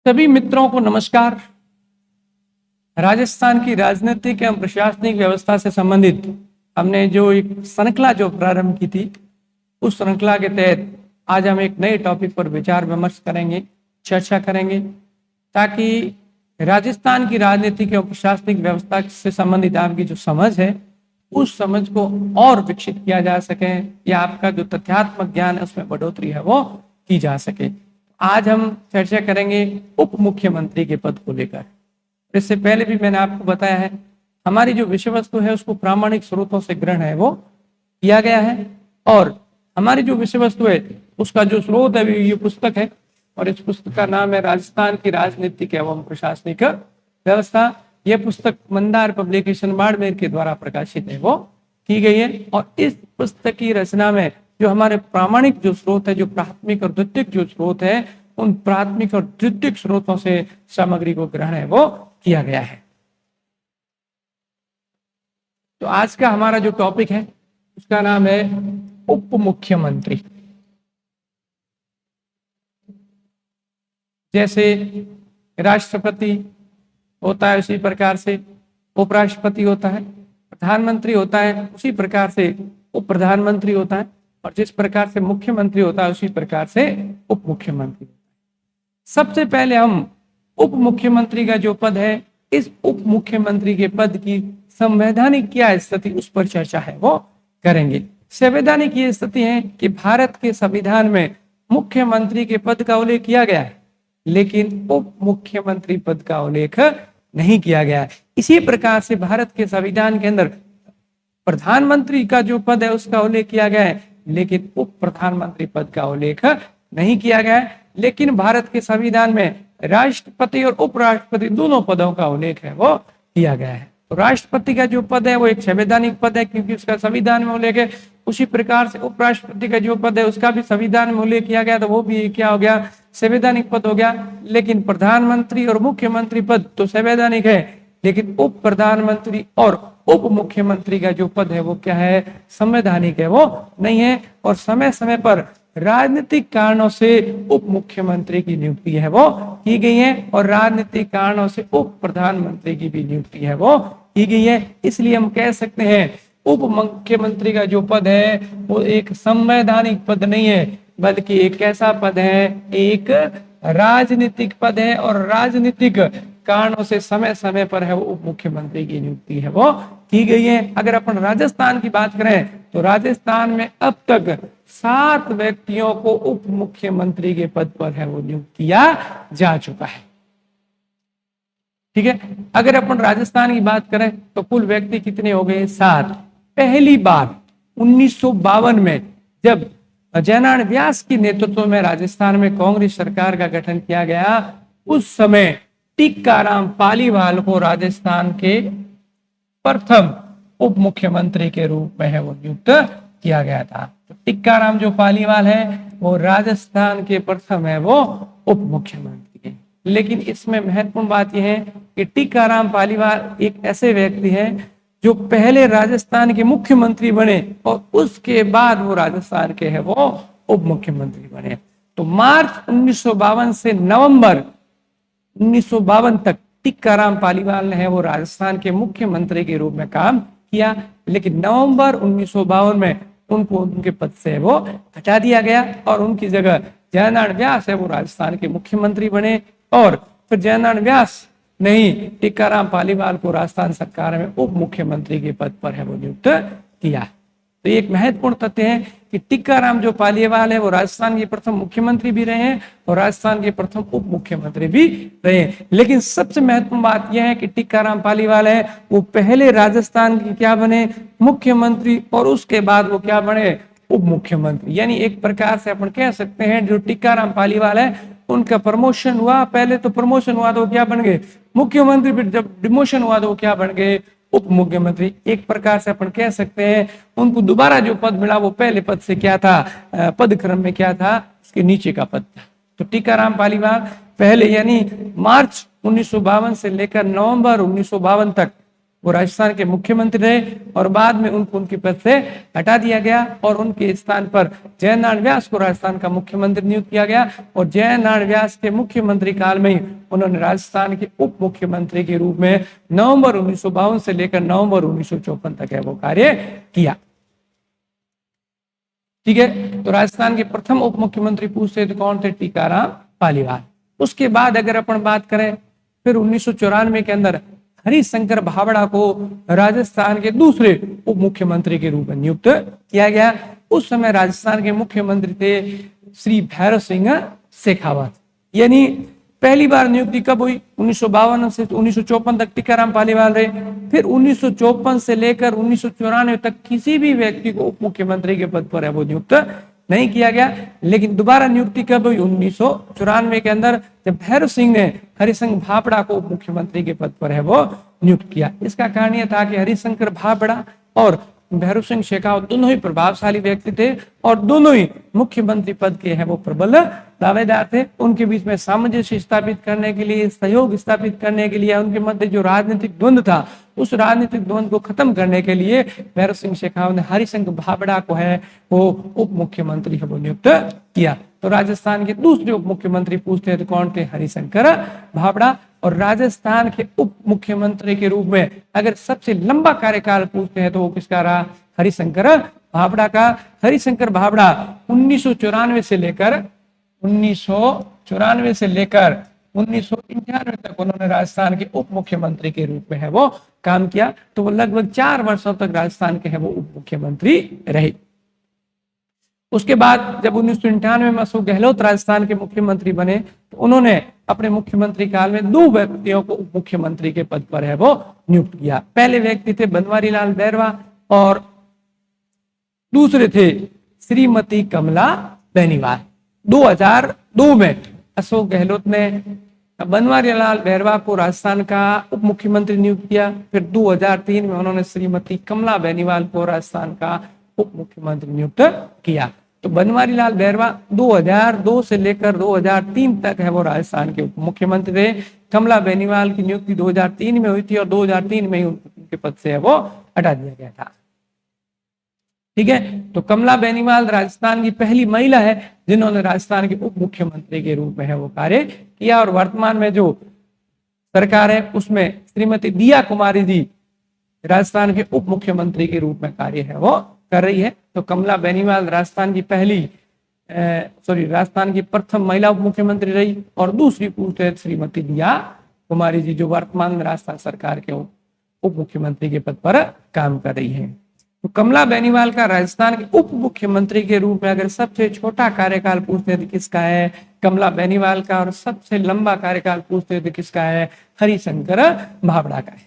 सभी मित्रों को नमस्कार। राजस्थान की राजनीतिक एवं प्रशासनिक व्यवस्था से संबंधित हमने जो एक श्रृंखला प्रारंभ की थी, उस श्रृंखला के तहत आज हम एक नए टॉपिक पर विचार विमर्श करेंगे, चर्चा करेंगे, ताकि राजस्थान की राजनीतिक एवं प्रशासनिक व्यवस्था से संबंधित आपकी जो समझ है, उस समझ को और विकसित किया जा सके या आपका जो तथ्यात्मक ज्ञान है उसमें बढ़ोतरी है वो की जा सके। आज हम चर्चा करेंगे उप मुख्यमंत्री के पद को लेकर। इससे पहले भी मैंने आपको बताया है, हमारी जो विषय वस्तु है उसको प्रामाणिक स्रोतों से ग्रहण है वो किया गया है, और हमारी जो विषय वस्तु है उसका जो स्रोत है ये पुस्तक है, और इस पुस्तक का नाम है राजस्थान की राजनीतिक एवं प्रशासनिक व्यवस्था। यह पुस्तक मंदार पब्लिकेशन बाड़मेर के द्वारा प्रकाशित है वो की गई है, और इस पुस्तक की रचना में जो हमारे प्रामाणिक जो स्रोत है, जो प्राथमिक और द्वितीयक जो स्रोत है, उन प्राथमिक और द्वितीयक स्रोतों से सामग्री को ग्रहण है वो किया गया है। तो आज का हमारा जो टॉपिक है उसका नाम है उप मुख्यमंत्री। जैसे राष्ट्रपति होता है उसी प्रकार से उपराष्ट्रपति होता है, प्रधानमंत्री होता है उसी प्रकार से उप प्रधानमंत्री होता है, और जिस प्रकार से मुख्यमंत्री होता है उसी प्रकार से उप मुख्यमंत्री। सबसे पहले हम उप मुख्यमंत्री का जो पद है, इस उप मुख्यमंत्री के पद की संवैधानिक क्या स्थिति उस पर चर्चा है वो करेंगे। संवैधानिक ये स्थिति है कि भारत के संविधान में मुख्यमंत्री के पद का उल्लेख किया गया है, लेकिन उप मुख्यमंत्री पद का उल्लेख नहीं किया गया है। इसी प्रकार से भारत के संविधान के अंदर प्रधानमंत्री का जो पद है उसका उल्लेख किया गया है, लेकिन उप प्रधानमंत्री पद का उल्लेख नहीं किया गया है। लेकिन भारत के संविधान में राष्ट्रपति और उपराष्ट्रपति दोनों पदों का उल्लेख है वो किया गया है। तो राष्ट्रपति का जो पद है वो एक संवैधानिक पद है क्योंकि उसका संविधान में उल्लेख है। उसी प्रकार से उपराष्ट्रपति का जो पद है उसका भी संविधान में उल्लेख किया गया, तो वो भी क्या हो गया, संवैधानिक पद हो गया। लेकिन प्रधानमंत्री और मुख्यमंत्री पद तो संवैधानिक है, लेकिन उप प्रधानमंत्री और उप मुख्यमंत्री का जो पद है वो क्या है, संवैधानिक है वो नहीं है। और समय समय पर राजनीतिक कारणों से उप मुख्यमंत्री की नियुक्ति है वो की गई है, और राजनीतिक कारणों से उप प्रधानमंत्री की भी नियुक्ति है वो की गई है। इसलिए हम कह सकते हैं उप मुख्यमंत्री का जो पद है वो एक संवैधानिक पद नहीं है, बल्कि एक कैसा पद है, एक राजनीतिक पद है, और राजनीतिक कारणों से समय समय पर है वो उप मुख्यमंत्री की नियुक्ति है वो की गई है। अगर अपन राजस्थान की बात करें तो राजस्थान में अब तक 7 व्यक्तियों को उप मुख्यमंत्री के पद पर है वो नियुक्त किया जा चुका है। ठीक है, अगर अपन राजस्थान की बात करें तो कुल व्यक्ति कितने हो गए, 7। पहली बार 1952 में जब जयनारायण व्यास की नेतृत्व में राजस्थान में कांग्रेस सरकार का गठन किया गया, उस समय टीकाराम पालीवाल को राजस्थान के प्रथम उप मुख्यमंत्री के रूप में है वो नियुक्त किया गया था। तो टीकाराम जो पालीवाल है वो राजस्थान के प्रथम है वो उप मुख्यमंत्री है। लेकिन इसमें महत्वपूर्ण बात यह है कि टीकाराम पालीवाल एक ऐसे व्यक्ति है जो पहले राजस्थान के मुख्यमंत्री बने और उसके बाद वो राजस्थान के है वो उप मुख्यमंत्री बने। तो मार्च 1952 से नवंबर 1952 तक टीकाराम पालीवाल ने है वो राजस्थान के मुख्यमंत्री के रूप में काम किया, लेकिन नवंबर 1952 में उनको उनके पद से वो हटा दिया गया और उनकी जगह जयनारायण व्यास है वो राजस्थान के मुख्यमंत्री बने। और फिर जयनारायण व्यास ने ही टीकाराम पालीवाल को राजस्थान सरकार में उप मुख्यमंत्री के पद पर है वो नियुक्त किया। तो एक महत्वपूर्ण तथ्य है कि टीकाराम जो पालीवाल है वो राजस्थान के प्रथम मुख्यमंत्री भी रहे हैं और राजस्थान के प्रथम उप मुख्यमंत्री भी रहे हैं। लेकिन सबसे महत्वपूर्ण बात यह है कि टीकाराम पालीवाल है वो पहले राजस्थान के क्या बने, मुख्यमंत्री, और उसके बाद वो क्या बने, उप मुख्यमंत्री। यानी एक प्रकार से अपन कह सकते हैं जो टीकाराम पालीवाल है उनका प्रमोशन हुआ, पहले तो प्रमोशन हुआ तो क्या बन गए, मुख्यमंत्री, फिर जब डिमोशन हुआ तो क्या बन गए, उप मुख्यमंत्री। एक प्रकार से अपन कह सकते हैं उनको दोबारा जो पद मिला वो पहले पद से क्या था, पद क्रम में क्या था, उसके नीचे का पद था। तो टीकाराम पालीवाल पहले यानी मार्च 1952 से लेकर नवंबर 1952 तक वो राजस्थान के मुख्यमंत्री रहे और बाद में उनको उनके पद से हटा दिया गया और उनके स्थान पर जयनारायण व्यास को राजस्थान का मुख्यमंत्री नियुक्त किया गया। और जयनारायण व्यास के मुख्यमंत्री काल में ही उन्होंने राजस्थान के उप मुख्यमंत्री के रूप में नवंबर 1952 से लेकर नवंबर 1954 तक है वो कार्य किया। ठीक है, तो राजस्थान के प्रथम उप मुख्यमंत्री पूछते तो कौन थे? टीकाराम पालीवाल। उसके बाद अगर अपन बात करें फिर 1994 के अंदर हरिशंकर भावड़ा को राजस्थान के दूसरे उप मुख्यमंत्री के रूप में नियुक्त किया गया। उस समय राजस्थान के मुख्यमंत्री थे श्री भैरव सिंह शेखावत। यानी पहली बार नियुक्ति कब हुई? 1952 से 1954 तक टीकाराम पालीवाल रहे। फिर 1954 से लेकर 1994 तक किसी भी व्यक्ति को उप मुख्यमंत्री के पद पर है वो नियुक्त नहीं किया गया। लेकिन दोबारा नियुक्ति कब हुई? 1994 के अंदर, जब भैरव सिंह ने हरिशंकर भावड़ा को उप मुख्यमंत्री के पद पर है वो नियुक्त किया। इसका कारण यह था कि हरिशंकर भावड़ा और भैरव सिंह शेखावत दोनों ही प्रभावशाली व्यक्ति थे और दोनों ही मुख्यमंत्री पद के हैं वो प्रबल दावेदार थे। उनके बीच में सामंजस्य स्थापित करने के लिए, सहयोग स्थापित करने के लिए, उनके मध्य जो राजनीतिक द्वंद्व था उस राजनीतिक द्वंद्व को खत्म करने के लिए भैरव सिंह शेखावत ने हरिशंकर भावड़ा को है वो उप मुख्यमंत्री है वो नियुक्त किया। तो राजस्थान के दूसरे उप मुख्यमंत्री पूछते हैं तो कौन थे? हरिशंकर भावड़ा। और राजस्थान के उप मुख्यमंत्री के रूप में अगर सबसे लंबा कार्यकाल पूछते हैं तो वो किसका रहा? हरिशंकर भावड़ा का। हरिशंकर भावड़ा 1994 से लेकर 1998 तक उन्होंने राजस्थान के उप मुख्यमंत्री के रूप में है वो काम किया। तो वो लगभग 4 वर्षों तक राजस्थान के है वो उप मुख्यमंत्री रहे। उसके बाद जब 1998 में अशोक गहलोत राजस्थान के मुख्यमंत्री बने तो उन्होंने अपने मुख्यमंत्री काल में 2 व्यक्तियों को उप मुख्यमंत्री के पद पर है वो नियुक्त किया। पहले व्यक्ति थे बनवारी लाल बैरवा और दूसरे थे श्रीमती कमला बेनीवाल। 2002 में अशोक गहलोत ने बनवारी लाल बैरवा को राजस्थान का उप मुख्यमंत्री नियुक्त किया। फिर 2003 में उन्होंने श्रीमती कमला बेनीवाल को राजस्थान का उप मुख्यमंत्री नियुक्त किया। तो बनवारी लाल बैरवा 2002 से लेकर 2003 तक है वो राजस्थान के उप मुख्यमंत्री रहे। कमला बेनीवाल की नियुक्ति 2003 में हुई थी और 2003 में ही उनके पद से है वो हटा दिया गया था। ठीक है, तो कमला बेनीवाल राजस्थान की पहली महिला है जिन्होंने राजस्थान के उप मुख्यमंत्री के रूप में है वो कार्य किया। और वर्तमान में जो सरकार है उसमें श्रीमती दिया कुमारी जी राजस्थान के उप मुख्यमंत्री के रूप में कार्य है वो कर रही है। तो कमला बेनीवाल राजस्थान की प्रथम महिला उप मुख्यमंत्री रही और दूसरी पूछते हैं श्रीमती दिया कुमारी जी जो वर्तमान में राजस्थान सरकार के उप मुख्यमंत्री के पद पर काम कर रही है। तो कमला बेनीवाल का राजस्थान के उप मुख्यमंत्री के रूप में अगर सबसे छोटा कार्यकाल पूछते हैं तो किसका है? कमला बेनीवाल का। और सबसे लंबा कार्यकाल पूछते हैं तो किसका है? हरिशंकर भावड़ा का है।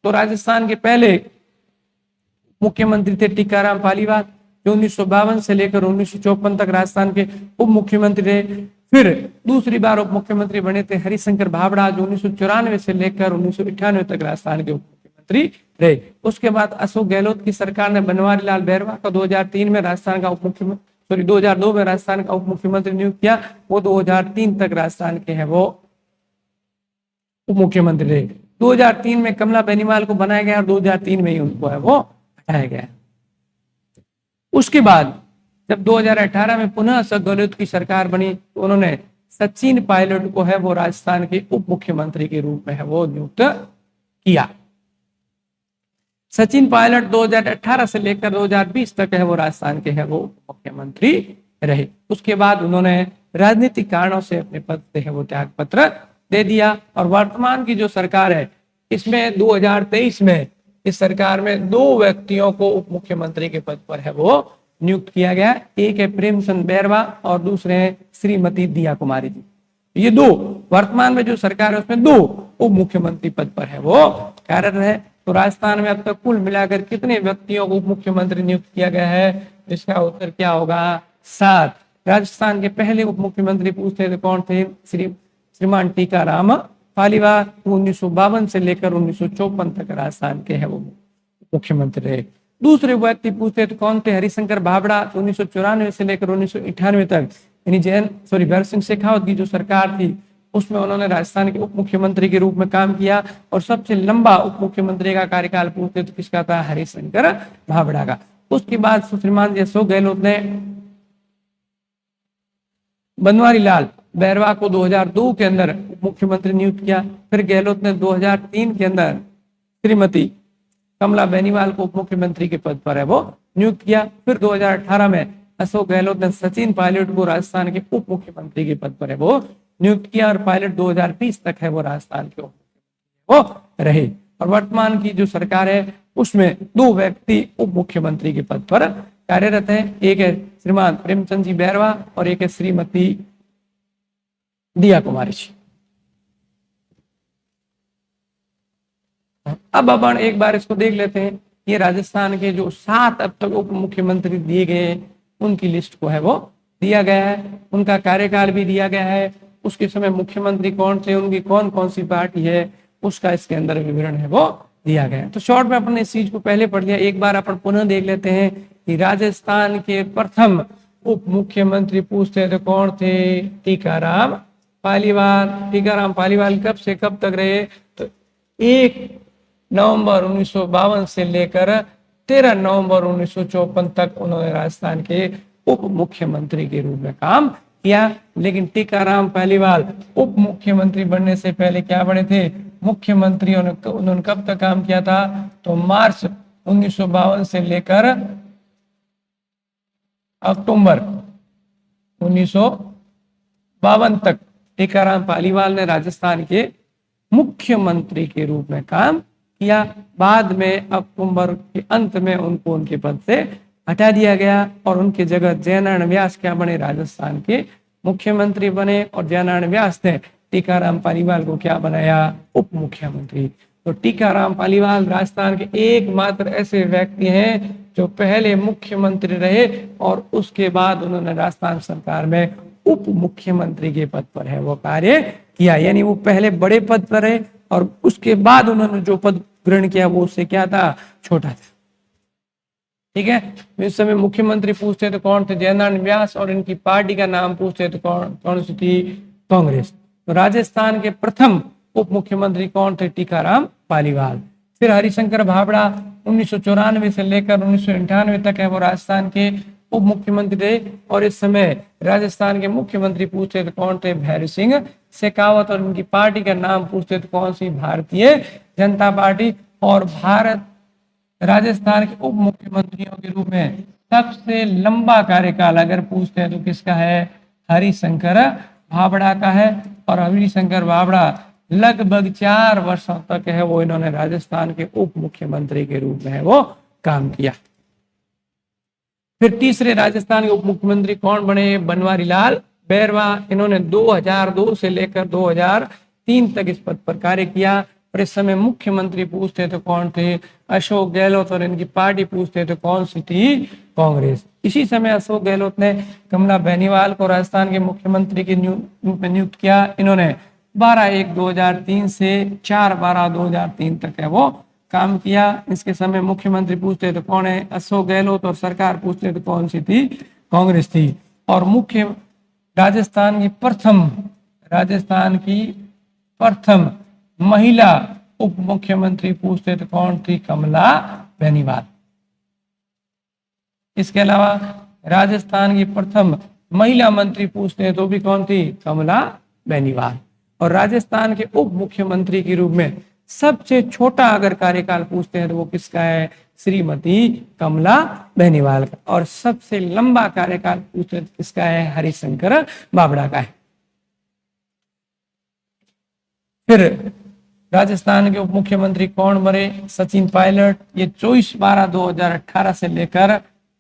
तो राजस्थान के पहले मुख्यमंत्री थे टीकाराम पालीवाल जो 1952 से लेकर 1954 तक राजस्थान के उप मुख्यमंत्री रहे। फिर दूसरी बार उप मुख्यमंत्री बने थे हरिशंकर भावड़ा जो 1994 से लेकर 1998 तक राजस्थान के उप मुख्यमंत्री रहे। उसके बाद अशोक गहलोत की सरकार ने बनवारी लाल बैरवा को 2003 में राजस्थान का उप मुख्यमंत्री 2002 में राजस्थान का उप मुख्यमंत्री नियुक्त किया। वो 2003 तक राजस्थान के हैं वो उप मुख्यमंत्री रहे। 2003 में कमला बेनीवाल को बनाया गया और 2003 में ही उनको है वो हटाया गया। उसके बाद जब 2018 में पुनः अशोक गहलोत की सरकार बनी तो उन्होंने सचिन पायलट को है वो राजस्थान के उप मुख्यमंत्री के रूप में है वो नियुक्त किया। सचिन पायलट 2018 से लेकर 2020 तक है वो राजस्थान के है वो उप मुख्यमंत्री रहे। उसके बाद उन्होंने राजनीतिक कारणों से अपने पद से है वो त्याग पत्र दे दिया। और वर्तमान की जो सरकार है इसमें 2023 में इस सरकार में 2 व्यक्तियों को उप मुख्यमंत्री के पद पर है वो नियुक्त किया गया। एक है प्रेमचंद बैरवा और दूसरे हैं श्रीमती दिया कुमारी जी। ये 2 वर्तमान में जो सरकार है उसमें 2 उप मुख्यमंत्री पद पर है वो कार्यरत है। तो राजस्थान में अब तक कुल मिलाकर कितने व्यक्तियों को उप मुख्यमंत्री नियुक्त किया गया है? इसका उत्तर क्या होगा? 7। राजस्थान के पहले उप मुख्यमंत्री पूछते थे कौन थे? श्रीमान टीकाराम पालीवाल 1952 से लेकर 1954 तक राजस्थान के है वो मुख्यमंत्री रहे। दूसरे व्यक्ति पूछते तो कौन थे? हरिशंकर भावड़ा 1994 से लेकर 1998 तक यानी भैरव सिंह शेखावत की जो सरकार थी उसमें उन्होंने राजस्थान के उप मुख्यमंत्री के रूप में काम किया। और सबसे लंबा उप मुख्यमंत्री का कार्यकाल पूछते तो किसका था? हरिशंकर भाभड़ा का। उसके बाद श्रीमान अशोक गहलोत ने बनवारी लाल बैरवा को 2002 के अंदर मुख्यमंत्री नियुक्त किया। फिर गहलोत ने 2003 के अंदर श्रीमती कमला बेनीवाल को उप मुख्यमंत्री के पद पर है वो नियुक्त किया। फिर 2018 में अशोक गहलोत ने सचिन पायलट को राजस्थान के उप मुख्यमंत्री के पद पर है वो नियुक्त किया। और पायलट 2020 तक है वो राजस्थान के वो रहे। और वर्तमान की जो सरकार है उसमें 2 व्यक्ति उप मुख्यमंत्री के पद पर कार्यरत हैं। एक है श्रीमान प्रेमचंद जी बैरवा और एक है श्रीमती दिया कुमारी जी। अब अपन एक बार इसको देख लेते हैं। ये राजस्थान के जो 7 अब तक उप मुख्यमंत्री दिए गए उनकी लिस्ट को है वो दिया गया है, उनका कार्यकाल भी दिया गया है, उसके समय मुख्यमंत्री कौन थे, उनकी कौन कौन सी पार्टी है, उसका इसके अंदर विवरण है वो दिया गया है। तो शॉर्ट में अपन इस चीज को पहले पढ़ लिया, एक बार अपन पुनः देख लेते हैं कि राजस्थान के प्रथम उप मुख्यमंत्री पूछते हैं तो कौन थे? टीकाराम पालीवाल। टीकाराम पालीवाल कब से कब तक रहे? तो 1 नवंबर 1952 से लेकर 13 नवंबर 1954 तक उन्होंने राजस्थान के उप मुख्यमंत्री के रूप में काम किया। लेकिन टीकाराम पालीवाल उप मुख्यमंत्री बनने से पहले क्या बने थे? मुख्यमंत्री। उन्होंने कब तक काम किया था? तो मार्च 1952 से लेकर अक्टूबर 1952 तक टीकाराम पालीवाल ने राजस्थान के मुख्यमंत्री के रूप में काम किया। बाद में अक्टूबर के अंत में उनको उनके पद से हटा दिया गया और उनके जगह जयनारायण व्यास क्या बने? राजस्थान के मुख्यमंत्री बने। और जयनारायण व्यास ने टीकाराम पालीवाल को क्या बनाया? उप मुख्यमंत्री। तो टीकाराम पालीवाल राजस्थान के एकमात्र ऐसे व्यक्ति हैं जो पहले मुख्यमंत्री रहे और उसके बाद उन्होंने राजस्थान सरकार में उप मुख्यमंत्री के पद पर है वो कार्य किया। यानी वो पहले बड़े पद पर रहे और उसके बाद उन्होंने जो पद ग्रहण किया वो उससे क्या था? छोटा था। ठीक है। इस समय मुख्यमंत्री पूछते तो कौन थे? जयनारायण व्यास। और इनकी पार्टी का नाम पूछते तो कौन सी थी? कांग्रेस। तो राजस्थान के प्रथम उप मुख्यमंत्री कौन थे? टीकाराम पालीवाल। फिर हरिशंकर भाभड़ा 1994 से लेकर 1998 तक है वो राजस्थान के उप मुख्यमंत्री थे। और इस समय राजस्थान के मुख्यमंत्री पूछते तो कौन थे? भैरव सिंह शेखावत। और उनकी पार्टी का नाम पूछते तो कौन सी? भारतीय जनता पार्टी। और भारत राजस्थान के उप मुख्यमंत्रियों के रूप में सबसे लंबा कार्यकाल अगर पूछते हैं तो किसका है? हरिशंकर भाभड़ा का है। और हरिशंकर भाभड़ा लगभग 4 वर्षों तक है वो इन्होंने राजस्थान के उप मुख्यमंत्री के रूप में है वो काम किया। फिर तीसरे राजस्थान के उप मुख्यमंत्री कौन बने? बनवारी लाल बैरवा। इन्होंने 2002 से लेकर 2003 तक इस पद पर कार्य किया। और इस समय मुख्यमंत्री पूछते तो कौन थे? अशोक गहलोत। और इनकी पार्टी पूछते तो कौन सी थी? कांग्रेस। इसी समय अशोक गहलोत ने कमला बेनीवाल को राजस्थान के मुख्यमंत्री के रूप में नियुक्त किया। इन्होंने 12/1/2003 से 4/12/2003 तक है वो काम किया। इसके समय मुख्यमंत्री पूछते तो कौन है? अशोक गहलोत। और सरकार पूछते तो कौन सी थी? कांग्रेस थी। और राजस्थान की प्रथम महिला उप मुख्यमंत्री पूछते तो कौन थी? कमला बेनीवाल। इसके अलावा राजस्थान की प्रथम महिला मंत्री पूछते हैं तो भी कौन थी? कमला बेनीवाल। और राजस्थान के उप मुख्यमंत्री के रूप में सबसे छोटा अगर कार्यकाल पूछते हैं तो वो किसका है? श्रीमती कमला बेनीवाल का। और सबसे लंबा कार्यकाल पूछते हैं तो किसका है? हरिशंकर भाभड़ा का है। फिर राजस्थान के उप मुख्यमंत्री कौन बने? सचिन पायलट। ये 24/12/2018 से लेकर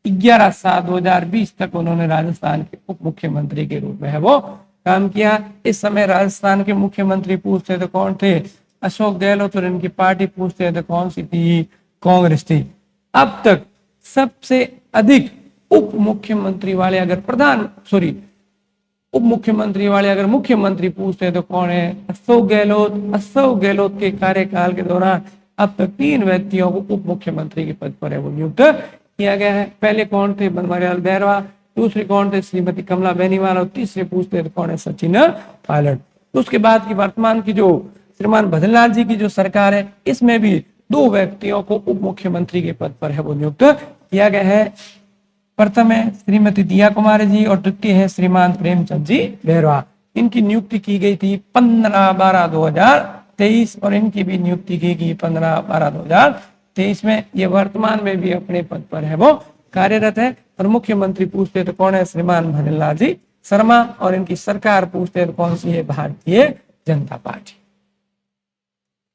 11/7/2020 तक उन्होंने राजस्थान के उप मुख्यमंत्री के रूप में है वो काम किया। इस समय राजस्थान के मुख्यमंत्री पूछते तो कौन थे? अशोक गहलोत। और इनकी पार्टी पूछते तो कौन सी थी? कांग्रेस थी। अब तक सबसे अधिक उप मुख्यमंत्री वाले अगर मुख्यमंत्री पूछते हैं तो कौन है? अशोक गहलोत। अशोक गहलोत के कार्यकाल के दौरान अब तक 3 व्यक्तियों को उप मुख्यमंत्री के पद पर है वो नियुक्त किया गया है। पहले कौन थे? बनवारी लाल बैरवा। दूसरे कौन थे? श्रीमती कमला बेनीवाल। और तीसरे पूछते हैं तो कौन है? सचिन पायलट। तो उसके बाद की वर्तमान की जो श्रीमान भजनलाल जी की जो सरकार है, इसमें भी 2 व्यक्तियों को उप मुख्यमंत्री के पद पर है वो नियुक्त किया गया है। प्रथम है श्रीमती दिया कुमारी जी और द्वितीय है श्रीमान प्रेमचंद जी बेहरा। इनकी नियुक्ति की गई थी 15/12/2023 और इनकी भी नियुक्ति की गई 15/12/2023 में। ये वर्तमान में भी अपने पद पर है वो कार्यरत है। और मुख्यमंत्री पूछते तो कौन है? श्रीमान भजनलाल जी शर्मा। और इनकी सरकार पूछते तो कौन सी है? भारतीय जनता पार्टी।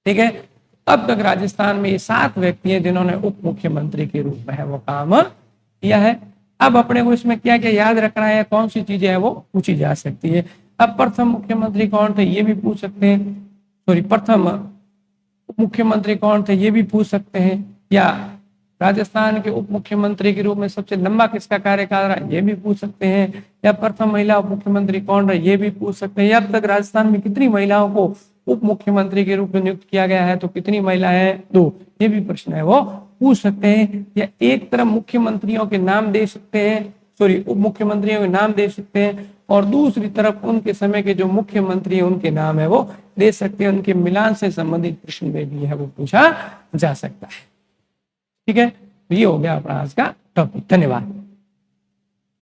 ठीक है, अब तक राजस्थान में ये 7 व्यक्ति हैं जिन्होंने उप मुख्यमंत्री के रूप में है वो काम किया है। अब अपने को इसमें क्या क्या याद रखना है, कौन सी चीजें है वो पूछी जा सकती है। अब प्रथम मुख्यमंत्री कौन थे ये भी पूछ सकते हैं, सॉरी प्रथम उप मुख्यमंत्री कौन थे ये भी पूछ सकते हैं, या राजस्थान के उप मुख्यमंत्री के रूप में सबसे लंबा किसका कार्यकाल रहा ये भी पूछ सकते हैं, या प्रथम महिला उप मुख्यमंत्री कौन रहे ये भी पूछ सकते हैं, या अब तक राजस्थान में कितनी महिलाओं को उप मुख्यमंत्री के रूप में नियुक्त किया गया है तो कितनी महिलाएं? 2। ये भी प्रश्न है वो पूछ सकते हैं। या एक तरफ मुख्यमंत्रियों के नाम दे सकते हैं, सॉरी उप मुख्यमंत्रियों के नाम दे सकते हैं, और दूसरी तरफ उनके समय के जो मुख्यमंत्री हैं उनके नाम है वो दे सकते हैं। उनके मिलान से संबंधित प्रश्न में भी है वो पूछा जा सकता है। ठीक है, ये हो गया अपना आज का टॉपिक। धन्यवाद।